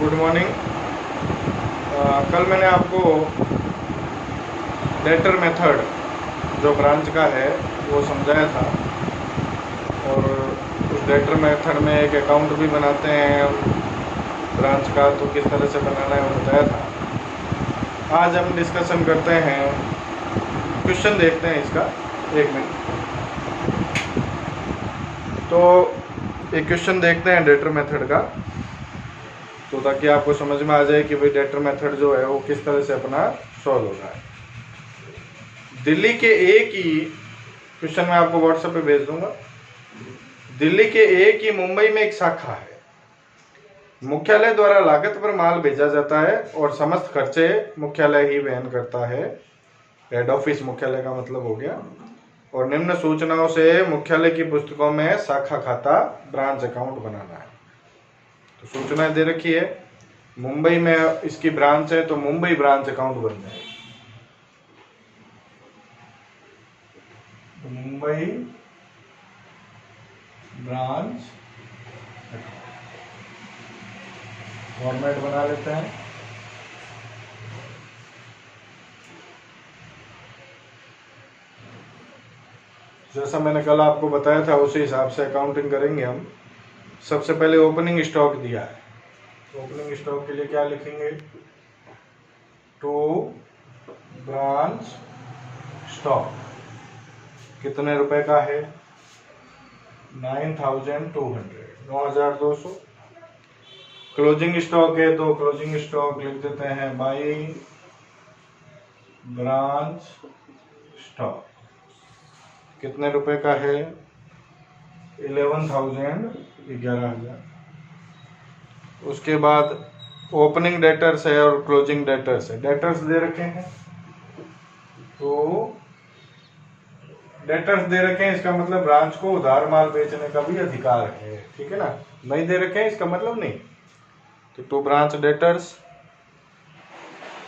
Good morning. कल मैंने आपको लेटर मेथड जो ब्रांच का है वो समझाया था, और उस लेटर मेथड में एक अकाउंट भी बनाते हैं ब्रांच का, तो किस तरह से बनाना है वो बताया था। आज हम डिस्कशन करते हैं, क्वेश्चन देखते हैं इसका। एक मिनट, तो एक क्वेश्चन देखते हैं लेटर मेथड का, तो ताकि आपको समझ में आ जाए कि भाई लेटर मेथड जो है वो किस तरह से अपना सॉल्व होता है। दिल्ली के एक ही क्वेश्चन मैं आपको व्हाट्सएप पे भेज दूंगा। दिल्ली के एक ही मुंबई में एक शाखा है। मुख्यालय द्वारा लागत पर माल भेजा जाता है और समस्त खर्चे मुख्यालय ही वहन करता है। हेड ऑफिस मुख्यालय का मतलब हो गया। और निम्न सूचनाओं से मुख्यालय की पुस्तकों में शाखा खाता ब्रांच अकाउंट बनाना है। तो सूचनाएं दे रखी है, मुंबई में इसकी ब्रांच है तो मुंबई ब्रांच अकाउंट बन जाएगा। तो मुंबई ब्रांच फॉर्मेट बना लेते हैं। जैसा मैंने कल आपको बताया था उसी हिसाब से अकाउंटिंग करेंगे हम। सबसे पहले ओपनिंग स्टॉक दिया है, तो ओपनिंग स्टॉक के लिए क्या लिखेंगे? टू ब्रांच स्टॉक कितने रुपए का है? 9200, 9200। क्लोजिंग स्टॉक है तो क्लोजिंग स्टॉक लिख देते हैं बाई ब्रांच स्टॉक, कितने रुपए का है? 11,000, 11,000। उसके बाद ओपनिंग डेटर्स है और क्लोजिंग डेटर्स है। डेटर्स दे रखे हैं, तो डेटर्स दे रखे हैं, इसका मतलब ब्रांच को उधार माल बेचने का भी अधिकार है, ठीक है ना। नहीं दे रखे हैं इसका मतलब नहीं। तो टू ब्रांच डेटर्स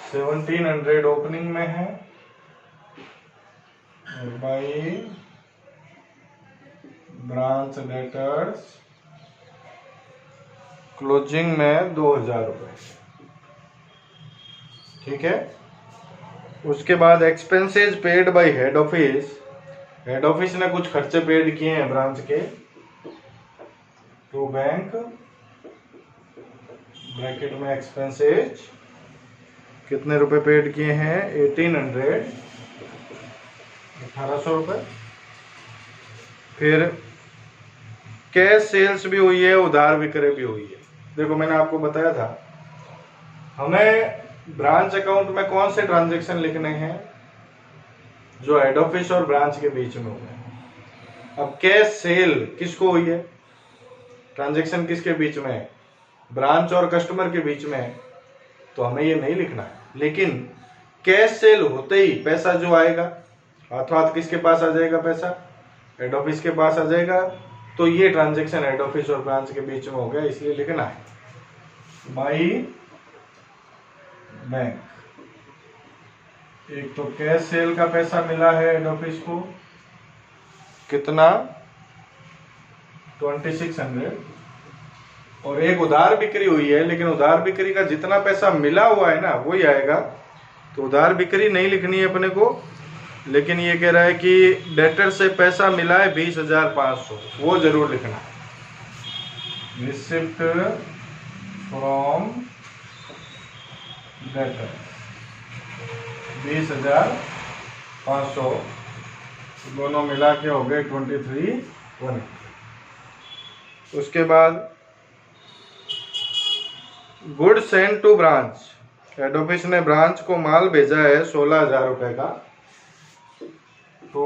1700 ओपनिंग में है और बाई ब्रांच डेटर्स क्लोजिंग में 2,000 रुपए, ठीक है। उसके बाद expenses paid by head office. Head office ने कुछ खर्चे पेड किए हैं ब्रांच के, टू बैंक ब्रैकेट में एक्सपेंसेस कितने रुपए पेड किए हैं? 1800, 1800 रुपए। फिर कैश सेल्स भी हुई है, उधार विक्रय भी हुई है। देखो मैंने आपको बताया था हमें ब्रांच अकाउंट में कौन से ट्रांजैक्शन लिखने हैं, जो हेड ऑफिस और ब्रांच के बीच में हुए। अब कैश सेल किसको हुई है? ट्रांजैक्शन किसके बीच में है? ब्रांच और कस्टमर के बीच में है, तो हमें ये नहीं लिखना है। लेकिन कैश सेल होते ही पैसा जो आएगा हाथों हाथ किसके पास आ जाएगा? पैसा हेड ऑफिस के पास आ जाएगा। तो ये ट्रांजैक्शन हेड ऑफिस और ब्रांच के बीच में हो गया, इसलिए लिखना है बाई बैंक। एक तो कैश सेल का पैसा मिला है हेड ऑफिस को, कितना? 2600। और एक उधार बिक्री हुई है, लेकिन उधार बिक्री का जितना पैसा मिला हुआ है ना वही आएगा। तो उधार बिक्री नहीं लिखनी है अपने को, लेकिन ये कह रहा है कि डेटर से पैसा मिला है 20,500, वो जरूर लिखना है। रिसिप्ट फ्रॉम डेटर 20,500, दोनों मिला के हो गए 23,100। उसके बाद good send to branch. Head office ने ब्रांच को माल भेजा है 16,000 रुपए का। तो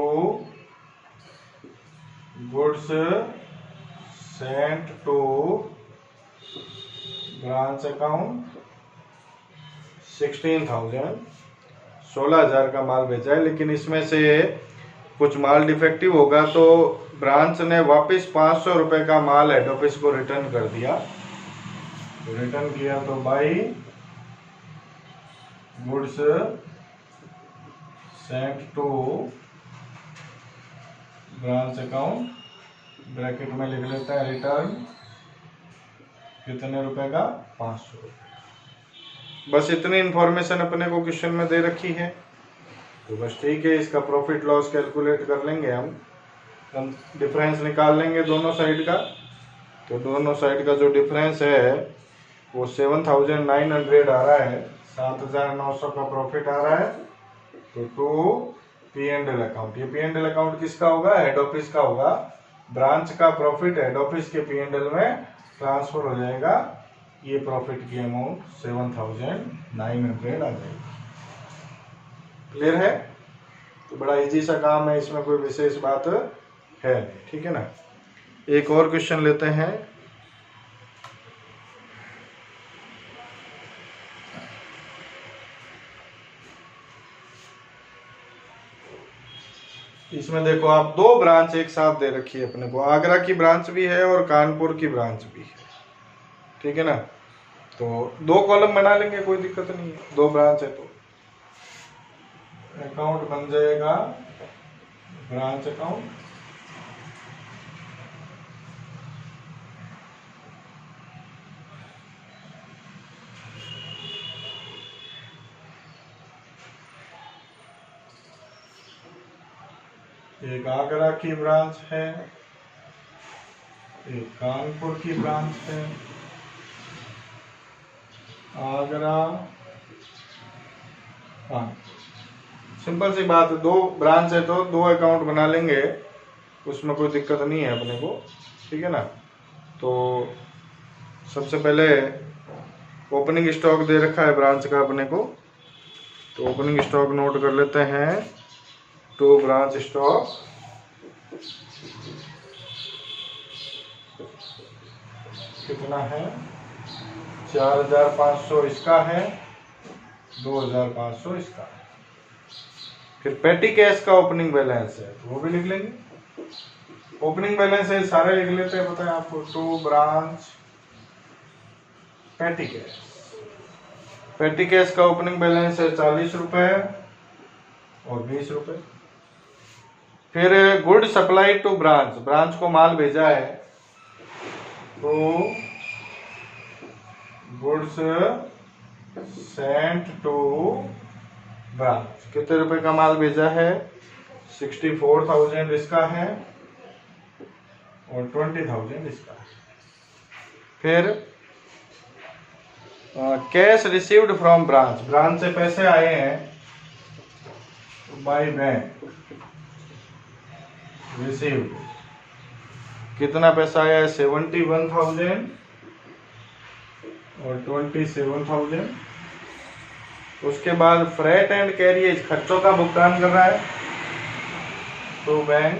goods sent to branch account 16,000, 16,000 का माल भेजा है, लेकिन इसमें से कुछ माल डिफेक्टिव होगा तो ब्रांच ने वापस 500 रुपए का माल हेड ऑफिस को रिटर्न कर दिया। रिटर्न किया तो by goods sent to branch account, bracket में लिख लेते हैं रिटर्न कितने रुपए का? 500 रुपये। बस इतनी इंफॉर्मेशन अपने को क्वेश्चन में दे रखी है, तो बस ठीक है। इसका प्रॉफिट लॉस कैलकुलेट कर लेंगे हम डिफरेंस निकाल लेंगे दोनों साइड का। तो दोनों साइड का जो डिफरेंस है वो 7,900 आ रहा है, 7,900 का प्रॉफिट आ रहा है। तो to P and L account, ये पी एंड एल अकाउंट किसका होगा? हेड ऑफिस का होगा। ब्रांच का प्रॉफिट हेड ऑफिस के पी एंड एल में ट्रांसफर हो जाएगा। ये प्रॉफिट की अमाउंट 7,900 आ जाएगी। क्लियर है? तो बड़ा इजी सा काम है, इसमें कोई विशेष बात है, ठीक है ना। एक और क्वेश्चन लेते हैं। इसमें देखो आप, दो ब्रांच एक साथ दे रखी है अपने को, आगरा की ब्रांच भी है और कानपुर की ब्रांच भी है, ठीक है ना। तो दो कॉलम बना लेंगे, कोई दिक्कत नहीं है, दो ब्रांच है तो अकाउंट बन जाएगा ब्रांच अकाउंट। एक आगरा की ब्रांच है, एक कानपुर की ब्रांच है। आगरा सिंपल सी बात है, दो ब्रांच है तो दो अकाउंट बना लेंगे, उसमें कोई दिक्कत नहीं है अपने को, ठीक है ना। तो सबसे पहले ओपनिंग स्टॉक दे रखा है ब्रांच का अपने को, तो ओपनिंग स्टॉक नोट कर लेते हैं। टू ब्रांच स्टॉक कितना है? 4,500 इसका है, 2,500 इसका है। फिर पेटी कैश का ओपनिंग बैलेंस है, तो वो भी लिख लेंगे। ओपनिंग बैलेंस है, सारे लिख लेते हैं, पता है आपको। To branch petty cash, petty cash का ओपनिंग बैलेंस है 40 रुपए और 20 रुपए। फिर good supply to branch, branch को माल भेजा है, तो गुड्स सेंट टू ब्रांच, कितने रुपए का माल भेजा है? 64,000 इसका है और 20,000 इसका है। फिर cash received from branch, branch से पैसे आए हैं बाय बैंक, रिसीव्ड कितना पैसा आया है? 71,000 और 27,000। उसके बाद फ्रेट एंड कैरियज, खर्चों का भुगतान कर रहा है, तो बैंक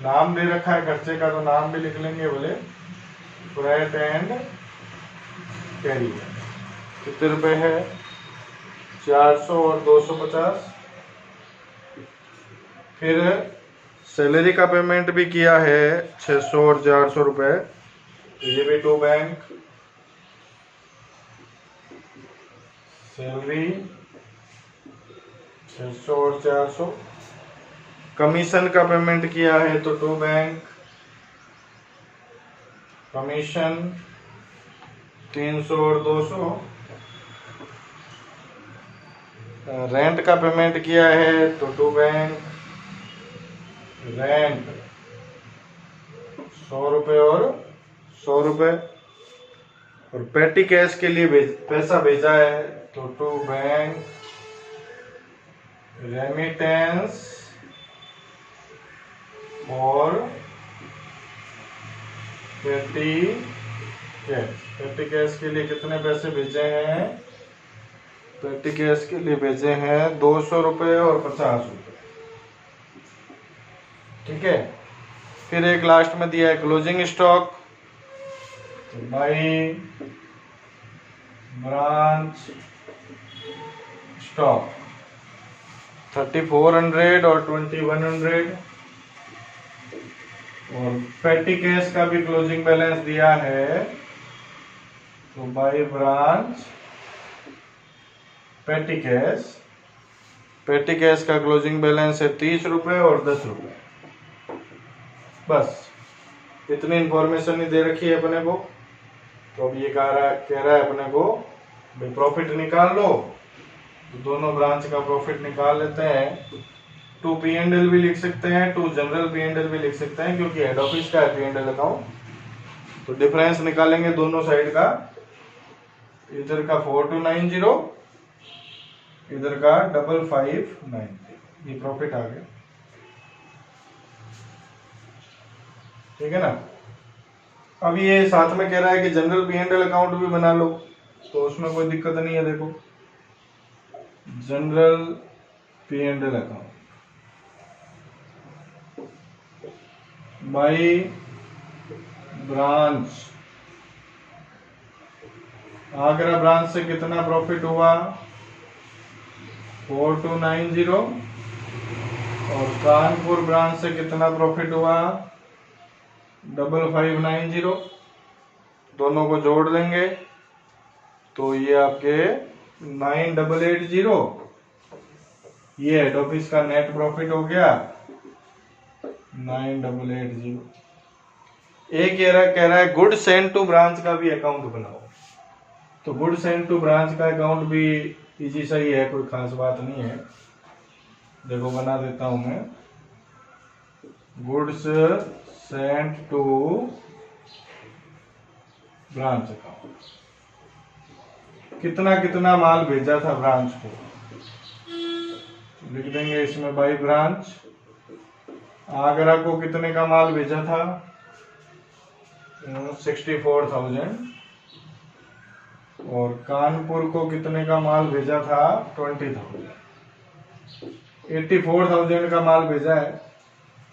नाम दे रखा है खर्चे का, तो नाम भी लिख लेंगे बोले, फ्रेट एंड कैरियज। कितने रुपए है? 400 और 250। फिर सैलरी का पेमेंट भी किया है 600 और 400 रुपए, तो ये भी टू बैंक सैलरी 600 और 400। कमीशन का पेमेंट किया है तो टू बैंक कमीशन 300 और 200। रेंट का पेमेंट किया है तो टू बैंक रेंट 100 रुपये और 100 रुपये। और पेटी कैश के लिए पैसा भेजा है तो टू बैंक रेमिटेंस और पेटी कैश। पेटी कैश के लिए कितने पैसे भेजे हैं? पेटी कैश के लिए भेजे हैं 200 रुपये और 50 रुपये, ठीक है। फिर एक लास्ट में दिया है क्लोजिंग स्टॉक, तो बाई ब्रांच स्टॉक 3,400 और 2,100। और पेटी कैश का भी क्लोजिंग बैलेंस दिया है, तो by branch petty cash, petty cash का क्लोजिंग बैलेंस है 30 रुपये और 10 रुपये। बस इतनी इंफॉर्मेशन ही दे रखी है अपने को, तो अब ये कह रहा है अपने को भाई प्रॉफिट निकाल लो, तो दोनों ब्रांच का प्रॉफिट निकाल लेते हैं। टू पी एंड एल भी लिख सकते हैं, to general P and L भी लिख सकते हैं, क्योंकि हेड ऑफिस का है पी एंड एल अकाउंट। तो डिफरेंस निकालेंगे दोनों साइड का, इधर का 4290, इधर का 5590, ये प्रॉफिट आ गया। ठीक है ना। अब ये साथ में कह रहा है कि general P and L account भी बना लो, तो उसमें कोई दिक्कत नहीं है। देखो general P and L account by branch, Agra branch से कितना प्रॉफिट हुआ 4290, और कानपुर ब्रांच से कितना प्रॉफिट हुआ 5590। दोनों को जोड़ देंगे तो ये आपके 9880, ये हेड ऑफिस का नेट प्रॉफिट हो गया 9880। एक कह रहा है गुड सेंड टू ब्रांच का भी अकाउंट बनाओ। तो गुड सेंड टू ब्रांच का अकाउंट भी इजी सही है, कोई खास बात नहीं है। देखो बना देता हूं मैं, goods send to branch account, कितना कितना माल भेजा था ब्रांच को, लिख देंगे इसमें बाई ब्रांच। आगरा को कितने का माल भेजा था 64,000, और कानपुर को कितने का माल भेजा था 20,000, 84,000 का माल भेजा है।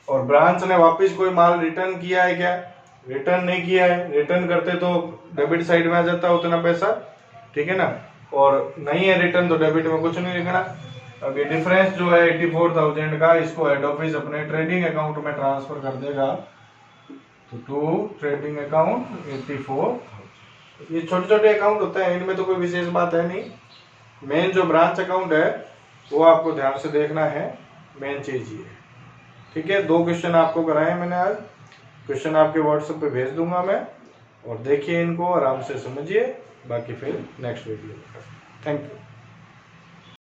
और ब्रांच ने वापस कोई माल रिटर्न किया है क्या? रिटर्न नहीं किया है, रिटर्न करते तो डेबिट साइड में आ जाता उतना पैसा, ठीक है ना। और नहीं है रिटर्न तो डेबिट में कुछ नहीं लिखना। अब ये डिफरेंस जो है 84,000 का, इसको हेड ऑफिस अपने ट्रेडिंग अकाउंट में ट्रांसफर कर देगा, तो टू ट्रेडिंग अकाउंट 84,000। ये छोटे छोटे अकाउंट होते हैं, इनमें तो कोई विशेष बात है नहीं। मेन जो ब्रांच अकाउंट है वो आपको ध्यान से देखना है, मेन चीज ये। ठीक है, 2 क्वेश्चन आपको कराए मैंने आज, क्वेश्चन आपके व्हाट्सएप पे भेज दूंगा मैं, और देखिए इनको आराम से समझिए, बाकी फिर नेक्स्ट वीडियो। Thank you.